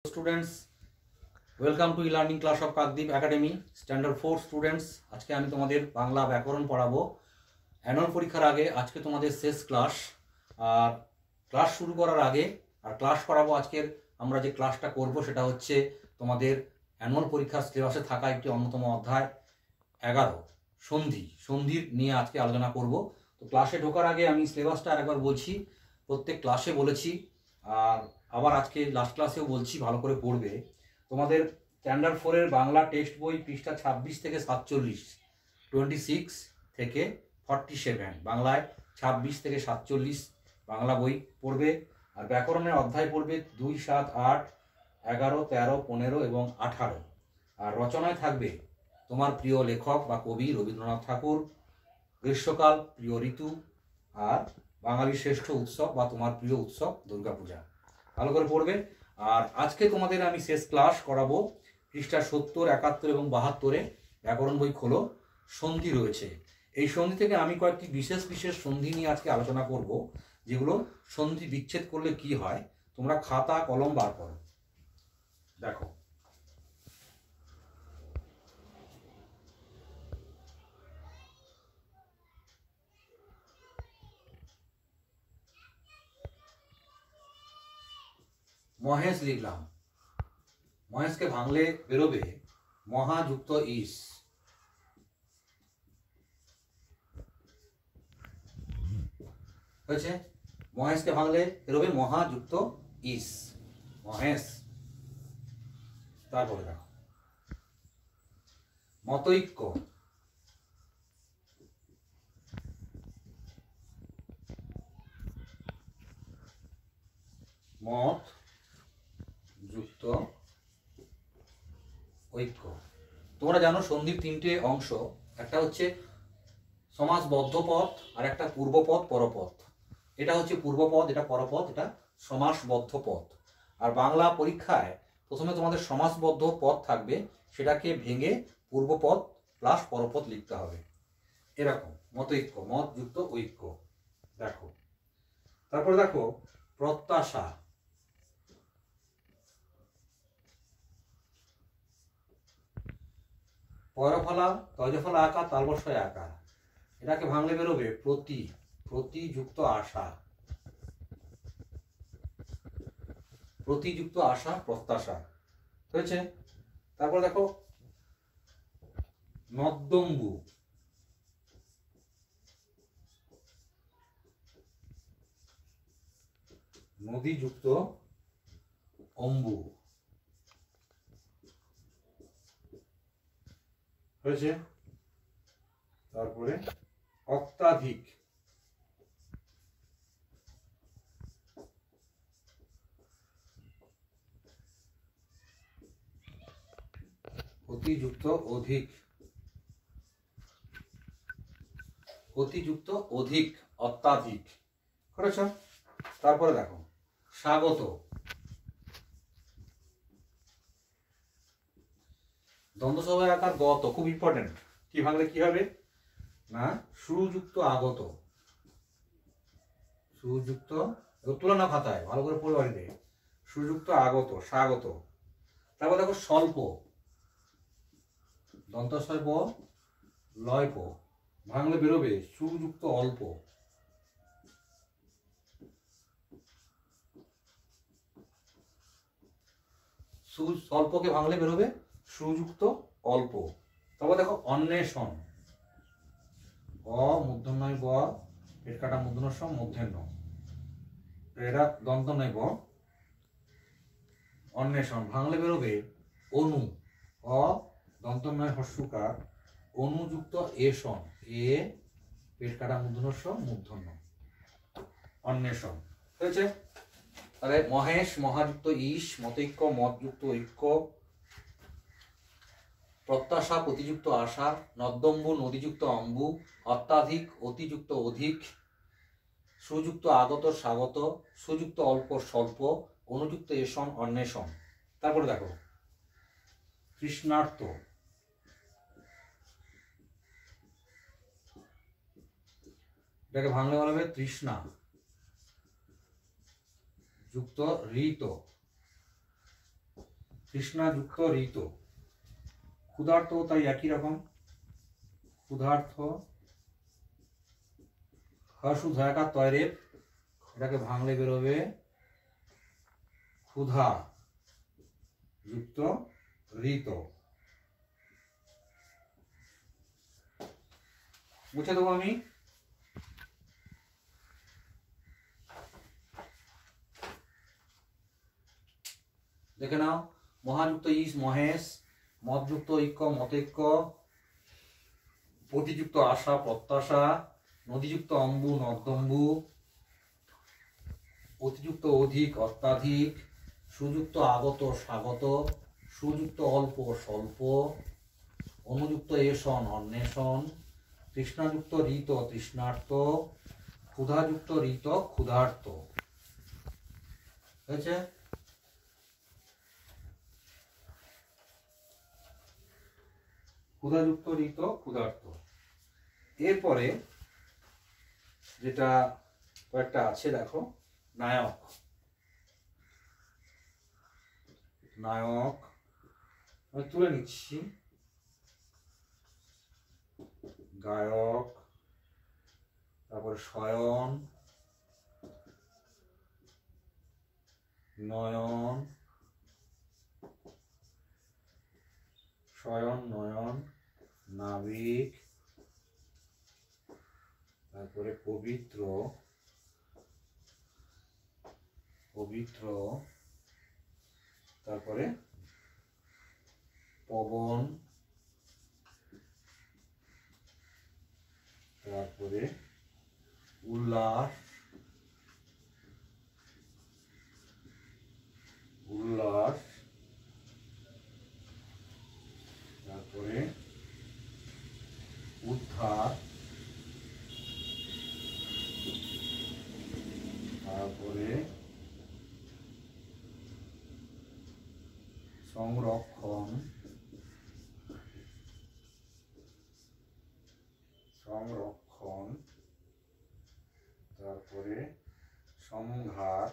Students, welcome to learning class of Kakdwip academy standard 4 students. আজকে আমি তোমাদের বাংলা ব্যাকরণ পড়াবো। অ্যানুয়াল পরীক্ষার আগে আজকে তোমাদের শেষ ক্লাস। আর ক্লাস শুরু করার আগে ক্লাস করাবো আজকের আমরা যে ক্লাসটা করব সেটা হচ্ছে তোমাদের অ্যানুয়াল পরীক্ষার সিলেবাসে থাকা একটি অন্যতম অধ্যায় 11 সন্ধির নিয়ে আজকে আলোচনা করব। তো ক্লাসে ঢোকার আগে আমি সিলেবাসটা আরেকবার বলছি, প্রত্যেক ক্লাসে বলেছি আর আবার আজকে লাস্ট ক্লাসেও বলছি, ভালো করে পড়বে। তোমাদের স্ট্যান্ডার্ড 4-এর বাংলা টেক্সট বই পৃষ্ঠা 26 থেকে 47, 26 থেকে 47, বাংলায় 26 থেকে 47 বাংলা বই পড়বে। আর ব্যাকরণের অধ্যায় পড়বে 2, 7, 8, 11, 13, 15 এবং 18। আর রচনায় থাকবে তোমার প্রিয় লেখক বা কবি রবীন্দ্রনাথ ঠাকুর, গ্রীষ্মকাল প্রিয় ঋতু, আর বাঙালির শ্রেষ্ঠ উৎসব বা তোমার প্রিয় উৎসব দুর্গাপূজা। ভালো করে পড়বে। আর আজকে তোমাদের আমি শেষ ক্লাস করাবো পৃষ্ঠা 70, 71 এবং 72-এ ব্যাকরণ বই খোলো, সন্ধি রয়েছে। এই সন্ধি থেকে আমি কয়েকটি বিশেষ সন্ধি নিয়ে আজকে আলোচনা করব, যেগুলো সন্ধি বিচ্ছেদ করলে কি হয়। তোমরা খাতা কলম বার করো, দেখো। মহেশ লিখলাম, মহেশকে ভাঙলে বেরোবে মহা যুক্ত ইস। হয়েছে? মহেশকে ভাঙলে বেরোবে মহা যুক্ত ইস, মহেশ। তারপরে দেখো মতৈক্য, মত যুক্ত ঐক্য। তোমরা জানো সন্ধির 3টে অংশ, একটা হচ্ছে সমাসবদ্ধ পদ, আর একটা পূর্বপদ পরপদ। এটা হচ্ছে পূর্বপদ, এটা পরপদ, এটা সমাসবদ্ধ পদ। আর বাংলা পরীক্ষায় প্রথমে তোমাদের সমাসবদ্ধ পদ থাকবে, সেটাকে ভেঙে পূর্বপদ প্লাস পরপদ লিখতে হবে। এরকম মতৈক্য, মত যুক্ত ঐক্য। দেখো তারপর দেখো প্রত্যাশা, পয়রফলা তয়জফলা আকার তালবস্যয় আকার, এটাকে ভাঙলে বেরোবে প্রতিযুক্ত আশা, প্রতিযুক্ত আশা প্রত্যাশা। হয়েছে? তারপর দেখো নদ্যম্বু, নদীযুক্ত অম্বু। হয়েছে? তারপরে অত্যাধিক, অতিযুক্ত অধিক, অতিযুক্ত অধিক, অত্যাধিক। করেছ? তারপরে দেখো স্বাগত, দ্বন্দ্বসভায় আকার গত, খুব ইম্পর্টেন্ট। কি ভাঙলে কি হবে না, সুযুক্ত আগত, সুযুক্ত, তুলনা খাতায় ভালো করে পড়ে বাড়িতে, সুযুক্ত আগত, স্বাগত। তারপর দেখো স্বল্প, দন্তস্বয় প লয় প, ভাঙলে বেরোবে সুযুক্ত অল্প, স্বল্পকে ভাঙলে বেরোবে সুযুক্ত অল্প। তারপর দেখো অন্বেষণ, অ মূর্ধন্যয় ব, পেট কাটা মূর্ধন্য স মূর্ধন্য, এরা দন্ত নয় ব, অন্বেষণ ভাঙলে বেরোবে অনু, অ দন্তন্বয় হস্যকার, অনুযুক্ত এষণ, এ পেট কাটা মূর্ধন্য স মূর্ধন্য, অন্বেষণ। হয়েছে? তাহলে মহেশ মহাযুক্ত ইস, মতৈক্য মতযুক্ত ঐক্য, প্রত্যাশা প্রতিযুক্ত আশা, নদ্যম্বু নদীযুক্ত অম্বু, অত্যাধিক অতিযুক্ত অধিক, সুযুক্ত আগত স্বাগত, সুযুক্ত অল্প স্বল্প, অনুযুক্ত এষণ অন্বেষণ। তারপরে দেখো তৃষ্ণার্ত, এটাকে ভাঙলে বলা হবে তৃষ্ণা যুক্ত ঋত, তৃষ্ণাযুক্ত ঋত। ক্ষুধার্ত তাই একই রকম, ক্ষুধার্ত। হসুধাকা তয়রের, এটাকে ভাঙলে বেরোবে ক্ষুধা যুক্ত ঋত। মুছে দেবো আমি। দেখে নাও, মহাযুক্ত ইস মহেশ, মদযুক্ত ঐক্য মতৈক্য, প্রতিযুক্ত আশা প্রত্যাশা, নদীযুক্ত অম্বু নর্দম্বু, অতিযুক্ত অধিক অত্যাধিক, সুযুক্ত আগত স্বাগত, সুযুক্ত অল্প স্বল্প, অনুযুক্ত এষণ অন্বেষণ, তৃষ্ণাযুক্ত ঋত তৃষ্ণার্ত, ক্ষুধাযুক্ত ঋত ক্ষুধার্ত। হয়েছে? ক্ষুধাযুক্ত ঋত ক্ষুধার্ত। এরপরে যেটা কয়েকটা আছে দেখো, নায়ক। নায়ক আমি তুলে নিচ্ছি। গায়ক, তারপরে শয়ন, নয়ন, শয়ন নয়ন, নাবিক, তারপরে পবিত্র, পবিত্র, তারপরে পবন, তারপরে উল্লাস, উল্লাস, তারপরে উদ্ধার, তারপরে সংরক্ষণ, সংরক্ষণ, তারপরে সংহার,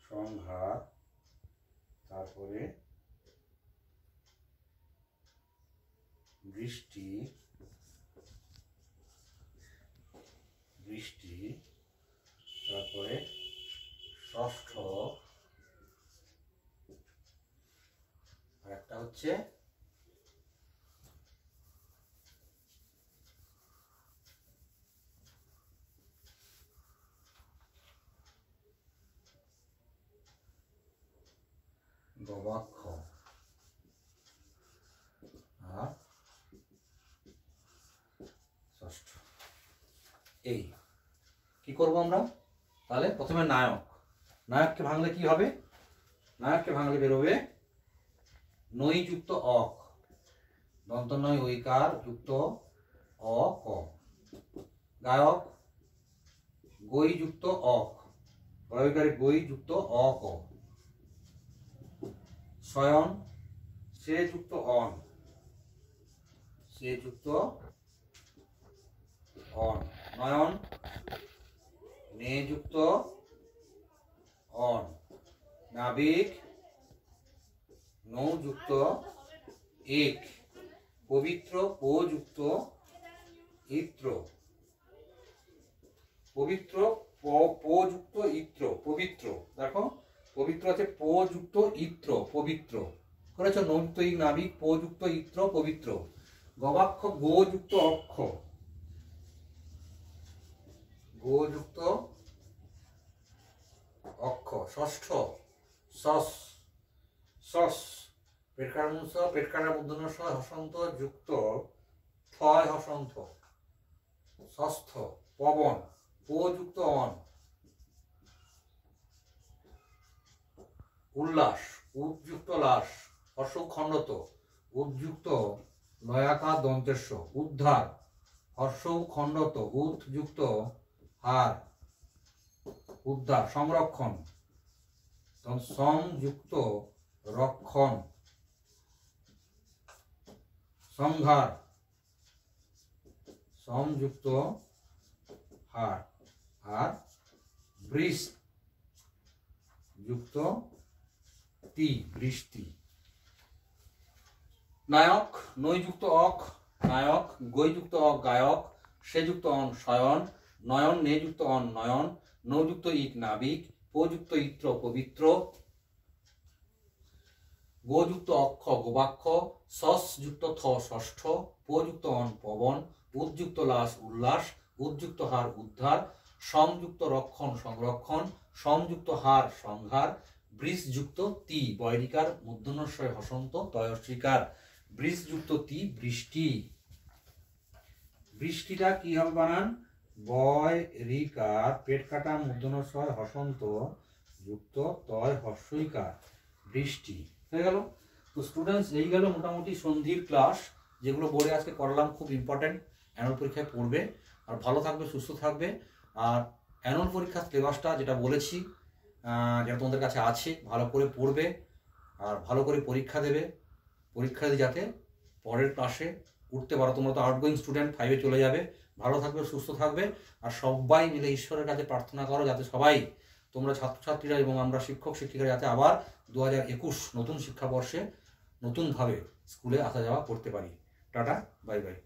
সংহার, তারপরে বৃষ্টি, বৃষ্টি, তারপরে ষষ্ঠ, আর একটা হচ্ছে গবাক্ষ। আর ষষ্ঠ। এই কি করব আমরা তাহলে? প্রথমে নায়ক। নায়ককে ভাঙলে কি হবে? নায়ককে ভাঙলে বেরোবে নই যুক্ত অক, দন্ত নয় ঐকার যুক্ত অ ক। গায়ক, গই যুক্ত অক, গয়কারে গই যুক্ত অ ক। শয়ন, সে যুক্ত অন, সে যুক্ত অন। নয়ন, নে যুক্ত অন। নাবিক, নৌ যুক্ত এক। পবিত্র, পো যুক্ত ইত্র। পবিত্র, পো যুক্ত ইত্র, পবিত্র। দেখো পবিত্র আছে পো যুক্ত ইত্র, পবিত্র করেছো। নৌযুক্ত ইক নাবিক, পো যুক্ত ইত্র পবিত্র। গবাক্ষ, গো যুক্ত অক্ষ, গো যুক্ত অক্ষ। ষষ্ঠ, সস, সস, পেটকার মুস, পেটকার মূর্ধন্য স হসন্ত যুক্ত থয় হসন্ত। ষষ্ঠ, পবন, পো যুক্ত অন। উল্লাস, উদ্যুক্ত লাস, হর্ষক খণ্ডত, উদ্যুক্ত লয়াকার দন্তেস্ব। উদ্ধার, হর্ষক খণ্ডত, উদ্যুক্ত হার, উদ্ধার। সংরক্ষণ, সংযুক্ত রক্ষণ। সংহার, সংযুক্ত হার। আর বৃষ যুক্ত তি বৃষ্টি। নায়ক নৈ যুক্ত অক নায়ক, গৈ যুক্ত অক গায়ক, সে যুক্ত অন শয়ন, নয়ন নে যুক্ত অন নয়ন, নৌ যুক্ত ইক নাবিক, পো যুক্ত ইত্র পবিত্র, গো যুক্ত অক্ষ গোবাক্ষ, সস যুক্ত থ ষষ্ঠ, পো যুক্ত অন পবন, উদ্যুক্ত লাস উল্লাস, উদ্যুক্ত হার উদ্ধার, সংযুক্ত রক্ষণ সংরক্ষণ, সমযুক্ত হার সংহার, বৃষ যুক্ত তি বয়রিকার মূর্ধন্যস্বয় হসন্ত তয়স্বীকার, বৃষ যুক্ত তি বৃষ্টি। বৃষ্টিটা কি হবে বানান? বয় রিকার পেট কাটা মূর্ধন্যস্বয় হসন্ত যুক্ত তয় হস্যইকার বৃষ্টি হয়ে গেল। তো স্টুডেন্টস এই গেল মোটামুটি সন্ধির ক্লাস, যেগুলো বোর্ডে আজকে করলাম, খুব ইম্পর্টেন্ট, অ্যানুয়াল পরীক্ষায় পড়বে। আর ভালো থাকবে, সুস্থ থাকবে। আর অ্যানুয়াল পরীক্ষার সিলেবাসটা যেটা বলেছি, যেটা তোমাদের কাছে আছে, ভালো করে পড়বে আর ভালো করে পরীক্ষা দেবে। পরীক্ষা দিয়ে যাতে পরের ক্লাসে উঠতে পারো। তোমরা তো আউটগোয়িং স্টুডেন্ট, 5-এ চলে যাবে। ভালো থাকবে, সুস্থ থাকবে। আর সবাই মিলে ঈশ্বরের কাছে প্রার্থনা করো যাতে সবাই, তোমরা ছাত্রছাত্রীরা এবং আমরা শিক্ষক শিক্ষিকারা, যাতে আবার 2021 নতুন শিক্ষাবর্ষে নতুনভাবে স্কুলে আসা যাওয়া করতে পারি। Tata, bye bye.